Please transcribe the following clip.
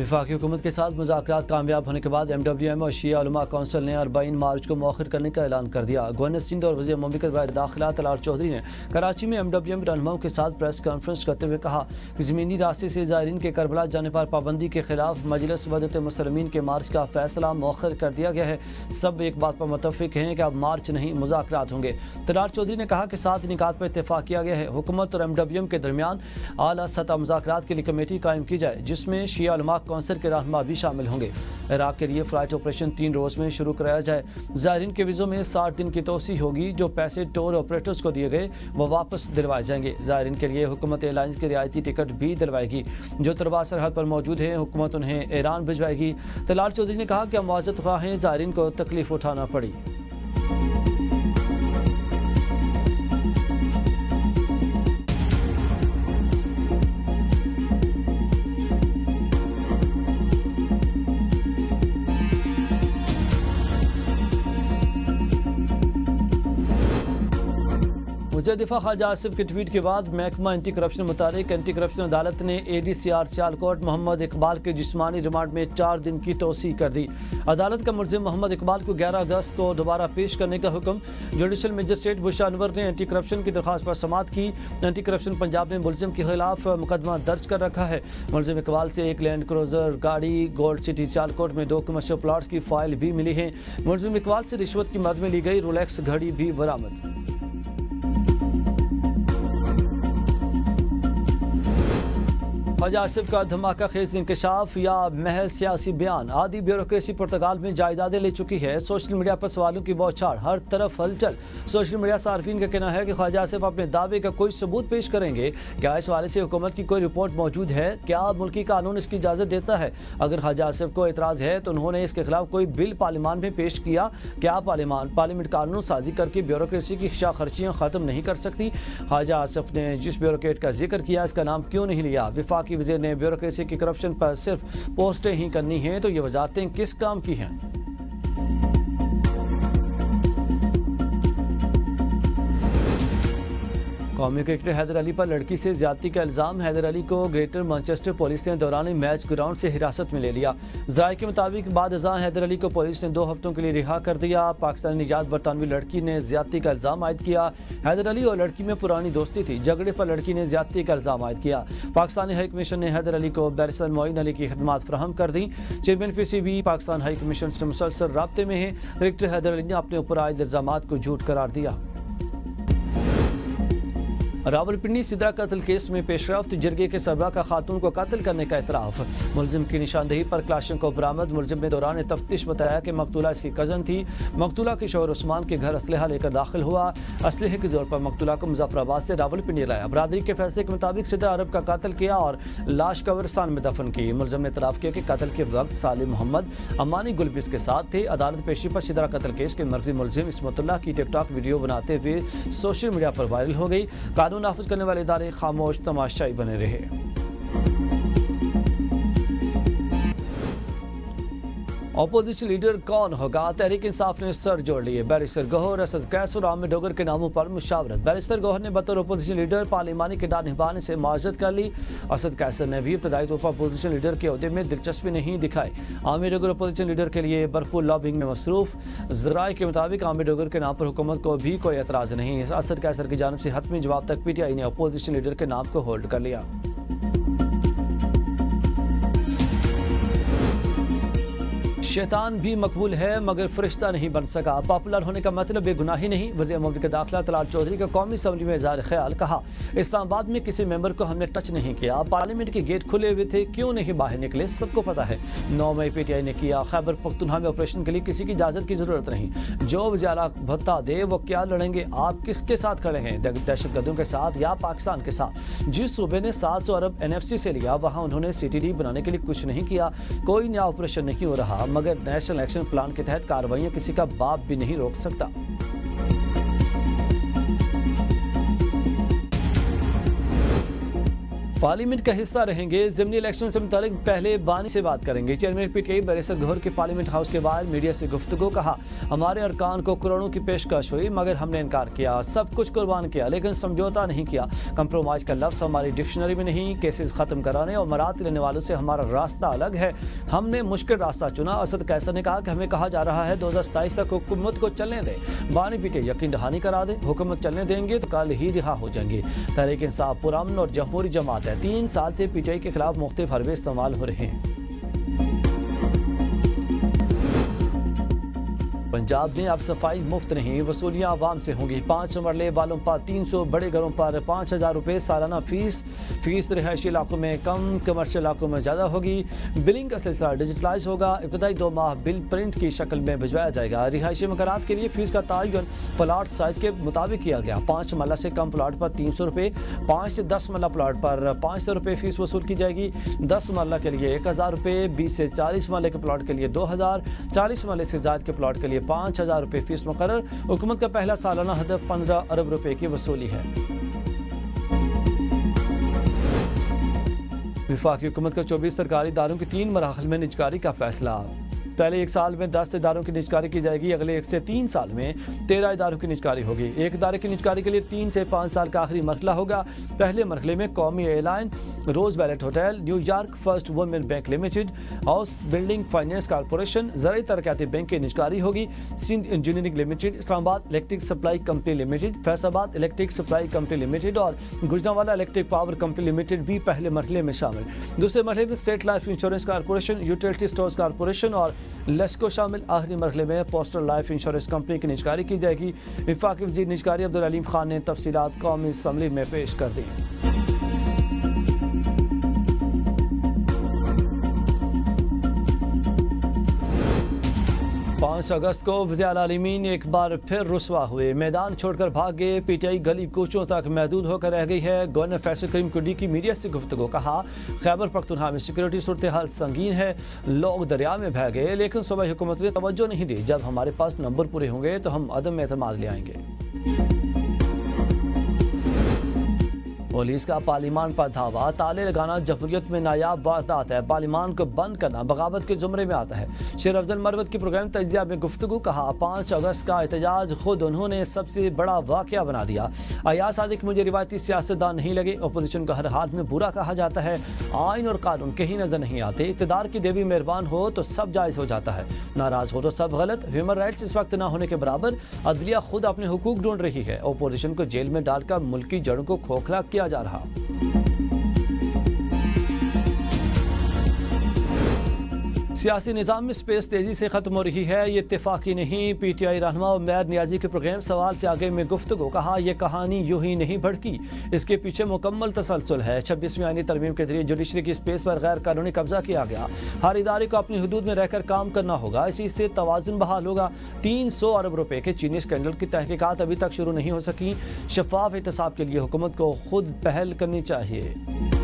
वफाकी हुकूमत के साथ मुज़ाकरात कामयाब होने के बाद MWM और शिया उलमा कौंसिल ने 40 मार्च को मौखर करने का ऐलान कर दिया। गवर्नर सिंध और वज़ीर मुमलिकत बराए दाखिला तलाल चौधरी ने कराची में MWM रहनुमाओं के साथ प्रेस कॉन्फ्रेंस करते हुए कहा कि ज़मीनी रास्ते से ज़ायरीन के करबला जाने पर पाबंदी के खिलाफ मजलिस वहदत मुसलमीन के मार्च का फैसला मौखर कर दिया गया है। सब एक बात पर मुत्तफिक हैं कि अब मार्च नहीं मुज़ाकरात होंगे। तलाल चौधरी ने कहा कि 7 निकात पर इत्तेफाक किया गया है। हुकूमत और MWM के दरमियान आला सतह मुज़ाकरात के लिए कमेटी कायम की जाए जिसमें शिया उलमा कौंसिल के रहनुमा भी शामिल होंगे। इराक के लिए फ्लाइट ऑपरेशन 3 रोज़ में शुरू कराया जाए। ज़ायरीन के वीज़ों में 60 दिन की तोसी होगी। जो पैसे टूर ऑपरेटर्स को दिए गए वो वापस दिलवाए जाएंगे। ज़ायरीन के लिए हुकूमत एयरलाइंस की रियायती टिकट भी दिलवाएगी। जो तलबा सरहद पर मौजूद हैं हुकूमत उन्हें ईरान भिजवाएगी। तलाल चौधरी ने कहा कि मुआवज़त ख्वाहें ज़ायरीन को तकलीफ उठाना पड़ी। वज़ीर दिफा ख्वाजा आसिफ के ट्वीट के बाद महकमा एंटी करप्शन मुताबिक एंटी करप्शन अदालत ने ADCR सियालकोट मोहम्मद इकबाल के जिस्मानी रिमांड में 4 दिन की तोसी कर दी। अदालत का मुलजिम मोहम्मद इकबाल को 11 अगस्त को दोबारा पेश करने का हुक्म। जुडिशल मजिस्ट्रेट बुशरा अनवर ने एंटी करप्शन की दरख्वास्त पर समाअत की। एंटी करप्शन पंजाब ने मुलजिम के खिलाफ मुकदमा दर्ज कर रखा है। मुलजिम इकबाल से एक लैंड क्रूजर गाड़ी, गोल्ड सिटी सियालकोट में 2 कमर्शियल प्लाट्स की फाइल भी मिली है। मुलजिम इकबाल से रिश्वत की मद में ली गई रोलेक्स घड़ी भी बरामद। ख्वाजा आसिफ का धमाका खेज इंकशाफ या महज सियासी बयान। आधी ब्यूरोक्रेसी पुर्तगाल में जायदादें ले चुकी है। सोशल मीडिया पर सवालों की बौछार, हर तरफ हलचल। सोशल मीडिया सार्फिन का कहना है कि ख्वाजा आसिफ अपने दावे का कोई सबूत पेश करेंगे। क्या इस हवाले से हुकूमत की कोई रिपोर्ट मौजूद है? क्या मुल्की कानून इसकी इजाज़त देता है? अगर ख्वाजा आसिफ को एतराज़ है तो उन्होंने इसके खिलाफ कोई बिल पार्लियामान में पेश किया। क्या पार्लियामेंट कानून साजी करके ब्यूरोक्रेसी की खर्चियाँ ख़त्म नहीं कर सकती? ख्वाजा आसिफ ने जिस ब्यूरोक्रेट का जिक्र किया इसका नाम क्यों नहीं लिया? वफाकी वज़ीर ने ब्यूरोक्रेसी की करप्शन पर सिर्फ पोस्टें ही करनी हैं तो ये वजारतें किस काम की हैं? कौमी क्रिकेटर हैदर अली पर लड़की से ज्यादती का इल्ज़ाम। हैदर अली को ग्रेटर मैनचेस्टर पुलिस ने दौरान मैच ग्राउंड से हिरासत में ले लिया। ज़राए के मुताबिक बाद अज़ां हैदर अली को पुलिस ने 2 हफ्तों के लिए रिहा कर दिया। पाकिस्तानी निजात बरतानवी लड़की ने ज्यादती का इल्ज़ाम आयद किया। हैदर अली और लड़की में पुरानी दोस्ती थी। झगड़े पर लड़की ने ज्यादती का इल्ज़ाम आयद किया। पाकिस्तानी हाई कमीशन ने हैदर अली को बैरिस्टर मोइन अली की खदमात फराहम कर दी। Chairman PCB Pakistan high commission से मुसलसल राब्ते में है। क्रिकेटर हैदर अली ने अपने ऊपर आयद इल्ज़ाम को झूठ करार दिया। रावलपिंडी सिदरा कत्ल केस में पेशरफ्त। जिरगे के सरबराह का खातून को कत्ल करने का इतराफ। मुलजिम की निशानदेही पर क्लाशन को बरामद। मुलजिम ने दौरान तफ्तीश बताया कि मकतूला इसकी कज़न थी। मकतूला के शौहर उस्मान के घर असलहा लेकर दाखिल हुआ। असलहे के जोर पर मकतूला को मुजफ्फराबाद से रावलपिंडी लाया। बरादरी के फैसले के मुताबिक सिदरा अरब का कत्ल किया और लाश कब्रिस्तान में दफन की। मुलजिम ने इतराफ किया कि कत्ल के वक्त सालिम मोहम्मद अमानी गुलबिस के साथ थे। अदालत पेशी पर सिदरा कत्ल केस के मर्जी मुलजिम इस्मतुल्लाह की टिकटॉक वीडियो बनाते हुए सोशल मीडिया पर वायरल हो गई। कानून नाफिज करने वाले इदारे खामोश तमाशाई बने रहे। अपोजिशन लीडर कौन होगा? तहरीक इंसाफ ने सर जोड़ लिए। बैरिस्टर गौहर, असद कैसर और आमिर डोगर के नामों पर मुशावरत। बैरिस्टर गौहर ने बतौर अपोजिशन लीडर पार्लिमानी किरदार निभाने से माजरत कर ली। असद कैसर ने भी इब्तदाई तौर पर अपोजिशन लीडर के ओहदे में दिलचस्पी नहीं दिखाई। आमिर डोगर अपोजिशन लीडर के लिए भरपूर लॉबिंग में मसरूफ। ज़राए के मुताबिक आमिर डोगर के नाम पर हुकूमत को भी कोई एतराज़ नहीं। असद कैसर की जानिब से हतमी जवाब तक PTI ने अपोजिशन लीडर के नाम को होल्ड कर लिया। शैतान भी मकबूल है मगर फरिश्ता नहीं बन सका। पॉपुलर होने का मतलब बेगुनाही नहीं। वज़ीर मुमलिकत दाखिला तलाल चौधरी का कौमी असम्बली में इज़हार ख्याल। कहा, इस्लामाबाद में किसी मेंबर को हमने टच नहीं किया। पार्लियामेंट के गेट खुले हुए थे, क्यों नहीं बाहर निकले सबको पता है। 9 मई PTI ने किया। खैबर पख्तूनख्वा में ऑपरेशन के लिए किसी की इजाज़त की ज़रूरत नहीं। जो वज़ीरा भत्ता दे वो क्या लड़ेंगे? आप किसके साथ खड़े हैं? दहशतगर्दों के साथ या पाकिस्तान के साथ? जिस सूबे ने 700 अरब NFC से लिया वहाँ उन्होंने CTD बनाने के लिए कुछ नहीं किया। कोई नया ऑपरेशन नहीं हो रहा मगर नेशनल एक्शन प्लान के तहत कार्रवाइयां किसी का बाप भी नहीं रोक सकता। पार्लियामेंट का हिस्सा रहेंगे। ज़िमनी इलेक्शन से मुतालिक पहले बानी से बात करेंगे। चेयरमैन पीटीआई बैरिस्टर गौहर के पार्लियामेंट हाउस के बाहर मीडिया से गुफ्तगू। कहा, हमारे अरकान को करोड़ों की पेशकश हुई मगर हमने इनकार किया, सब कुछ कुर्बान किया लेकिन समझौता नहीं किया। कंप्रोमाइज का लफ्ज़ हमारी डिक्शनरी में नहीं। केसेस खत्म कराने और मरात लेने वालों से हमारा रास्ता अलग है। हमने मुश्किल रास्ता चुना। असद कैसर ने कहा कि हमें कहा जा रहा है 2027 तक हुकूमत को चलने दें। बानी पीटीआई यकीन दहानी करा दे, हुकूमत चलने देंगे तो कल ही रिहा हो जाएंगे। तहरीक इंसाफ पुरअमन और जमहूरी जमात है। 3 साल से पीटीआई के खिलाफ मुख्तलिफ हरबे इस्तेमाल हो रहे हैं। पंजाब में अब सफाई मुफ्त नहीं, वसूलियां आवाम से होंगी। 5 मरले वालों पर 300, बड़े घरों पर 5,000 रुपये सालाना फीस रिहायशी इलाकों में कम, कमर्शियल इलाकों में ज़्यादा होगी। बिलिंग का सिलसिला डिजिटलाइज होगा। इब्तदाई 2 माह बिल प्रिंट की शक्ल में भिजवाया जाएगा। रिहायशी मकानात के लिए फीस का तयन प्लाट साइज के मुताबिक किया गया। 5 मरला से कम प्लाट पर 300 रुपये, 5 से 10 मरला प्लाट पर 500 रुपये फीस वसूल की जाएगी। 10 मरला के लिए 1,000 रुपये, 20 से 40 मरले के प्लाट के लिए 2,000, 40 मरले से ज़्यादा के प्लाट के लिए 5,000 रुपये फीस मुकर्रर। हुकूमत का पहला सालाना हदफ 15 अरब रुपए की वसूली है। वफाकी हुकूमत का 24 सरकारी इदारों की 3 मराहल में निजकारी का फैसला। पहले 1 साल में 10 इदारों की निजकारी की जाएगी। अगले 1 से 3 साल में 13 इदारों की निजकारी होगी। एक इदारे की निजकारी के लिए 3 से 5 साल का आखिरी मरहला होगा। पहले मरहले में कौमी airline, Roosevelt hotel, New York first women bank limited, house building finance corporation, ज़राई तरक्याती बैंक की निजकारी होगी। Sindh engineering limited, Islamabad electric supply company limited, Faisalabad electric supply company limited और Gujranwala electric power company limited भी पहले मरहले में शामिल। दूसरे मरहले में state life insurance corporation, utility stores corporation और लेस्को शामिल। आखिरी मरहले में पोस्टल लाइफ इंश्योरेंस कंपनी की निजकारी की जाएगी। वफाकी वज़ीर निजकारी अब्दुल अलीम खान ने तफसीलात कौमी असम्बली में पेश कर दी। 5 अगस्त को वज़ीर आलिमीन एक बार फिर रुसवा हुए, मैदान छोड़कर भाग गए। पीटीआई गली कूचों तक महदूद होकर रह गई है। गवर्नर फैसल करीम कुंडी की मीडिया से गुफ्तगू। कहा, खैबर पख्तूनख्वा में सिक्योरिटी सूरत हाल संगीन है। लोग दरिया में बह गए लेकिन सूबाई हुकूमत ने तवज्जो नहीं दी। जब हमारे पास नंबर पूरे होंगे तो हम अदम एतमाद ले आएंगे। पुलिस का पार्लियामान पर धावा। ताले लगाना जमहूरियत में नायाब वारदात है। पार्लियामान को बंद करना बगावत के जुमरे में आता है। शेर अफजल मरवत की प्रोग्राम तजिया में गुफ्तगू। कहा, 5 अगस्त का एहतजाज खुद उन्होंने सबसे बड़ा वाक़या बना दिया। अयाज सादिक मुझे रिवायती सियासतदान नहीं लगे। अपोजिशन को हर हाल में बुरा कहा जाता है। आइन और कानून कहीं नजर नहीं आते। इक़्तिदार की देवी मेहरबान हो तो सब जायज़ हो जाता है, नाराज हो तो सब गलत। ह्यूमन राइट्स इस वक्त ना होने के बराबर। अदलिया खुद अपने हुकूक ढूंढ रही है। अपोजिशन को जेल में डालकर मुल्क की जड़ों को खोखला किया जा रहा। सियासी निज़ाम में स्पेस तेजी से खत्म हो रही है। ये इत्तेफाकी नहीं। पीटीआई रहनुमा उमैर नियाजी के प्रोग्राम सवाल से आगे में गुफ्तगू। कहा, यह कहानी यूं ही नहीं भड़की, इसके पीछे मुकम्मल तसलसल है। 26वीं आईनी तरमीम के जरिए जुडिशरी की स्पेस पर गैर कानूनी कब्जा किया गया। हर इदारे को अपनी हदूद में रहकर काम करना होगा। इसी से तवाज़ुन बहाल होगा। 300 अरब रुपए के चीनी स्कैंडल की तहकीकात अभी तक शुरू नहीं हो सकी। शफाफ एहतसाब के लिए हुकूमत को खुद पहल करनी चाहिए।